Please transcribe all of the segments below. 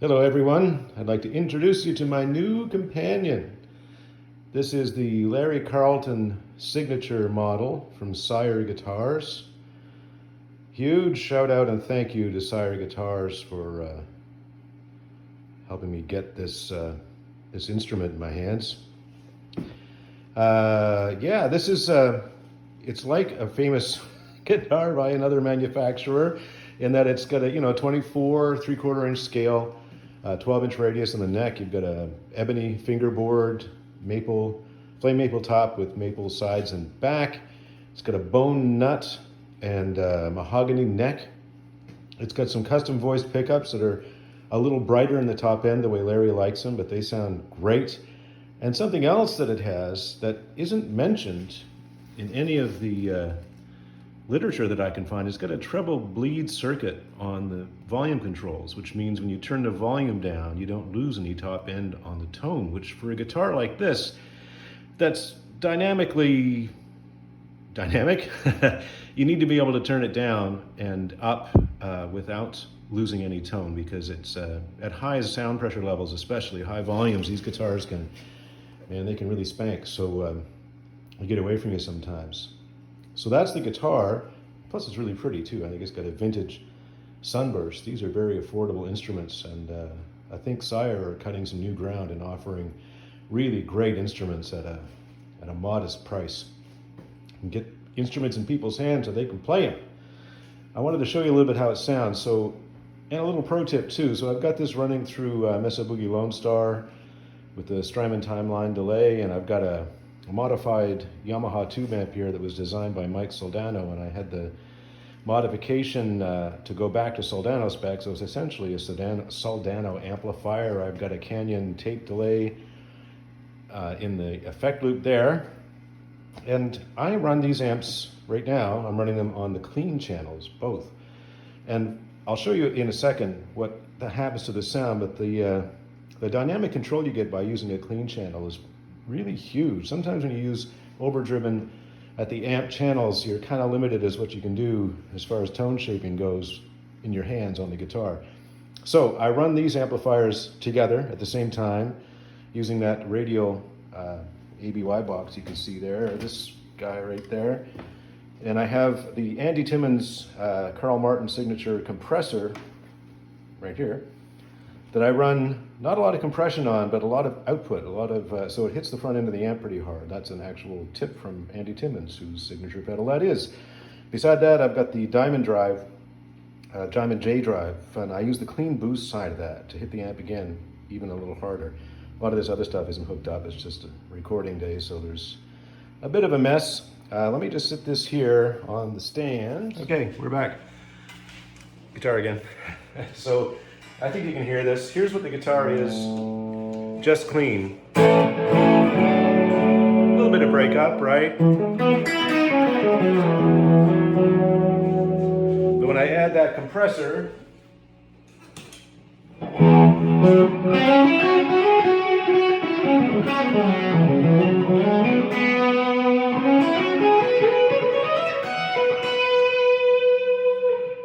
Hello everyone, I'd like to introduce you to my new companion. This is the Larry Carlton signature model from Sire Guitars. Huge shout out and thank you to Sire Guitars for helping me get this instrument in my hands. Yeah, this is it's like a famous guitar by another manufacturer in that it's got a 24 3/4 inch scale, 12-inch radius on the neck. You've got a ebony fingerboard, flame maple top with maple sides and back. It's got a bone nut and mahogany neck. It's got some custom voice pickups that are a little brighter in the top end, the way Larry likes them, but they sound great. And something else that it has that isn't mentioned in any of the literature that I can find, it's got a treble bleed circuit on the volume controls, which means when you turn the volume down, you don't lose any top end on the tone, which for a guitar like this, that's dynamic, you need to be able to turn it down and up without losing any tone, because it's at high sound pressure levels, especially high volumes, these guitars they can really spank. So they get away from you sometimes. So that's the guitar. Plus it's really pretty too. I think it's got a vintage sunburst. These are very affordable instruments, and I think Sire are cutting some new ground in offering really great instruments at a modest price. And get instruments in people's hands so they can play them. I wanted to show you a little bit how it sounds. So, and a little pro tip too. So I've got this running through Mesa Boogie Lone Star with the Strymon timeline delay, and I've got a modified Yamaha tube amp here that was designed by Mike Soldano, and I had the modification to go back to Soldano specs. So it's essentially a Soldano amplifier. I've got a Canyon tape delay in the effect loop there, and I run these amps right now. I'm running them on the clean channels, both, and I'll show you in a second what that happens to the sound, but the dynamic control you get by using a clean channel is really huge. Sometimes when you use overdriven at the amp channels, you're kind of limited as what you can do as far as tone shaping goes in your hands on the guitar. So I run these amplifiers together at the same time using that radial ABY box you can see there, or this guy right there. And I have the Andy Timmons Carl Martin signature compressor right here that I run not a lot of compression on, but a lot of output, so it hits the front end of the amp pretty hard. That's an actual tip from Andy Timmons, whose signature pedal that is. Beside that, I've got the Diamond J drive, and I use the clean boost side of that to hit the amp again, even a little harder. A lot of this other stuff isn't hooked up, it's just a recording day, so there's a bit of a mess. Let me just sit this here on the stand. Okay, we're back. Guitar again. So, I think you can hear this. Here's what the guitar is, just clean. A little bit of breakup, right? But when I add that compressor,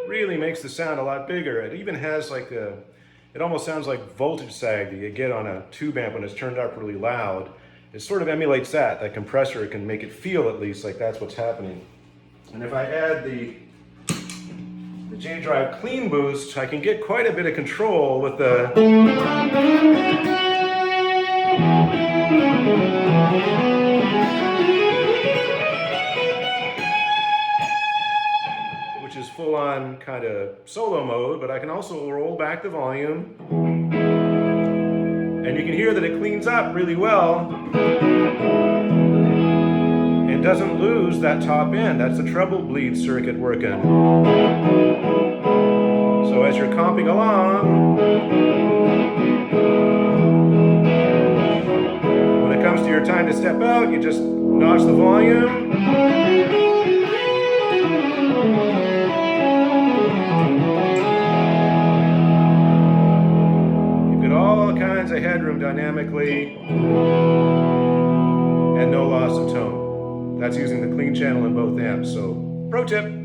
really makes the sound a lot bigger. It even has like it almost sounds like voltage sag that you get on a tube amp when it's turned up really loud. It sort of emulates that compressor. It can make it feel at least like that's what's happening. And if I add the J drive clean boost, I can get quite a bit of control with the which is full on kind of solo mode, but I can also roll back the volume, and you can hear that it cleans up really well and doesn't lose that top end. That's the treble bleed circuit working. So as you're comping along, when it comes to your time to step out, you just notch the volume. You've got all kinds of headroom dynamically and no loss of tone. That's using the clean channel in both amps. So, pro tip.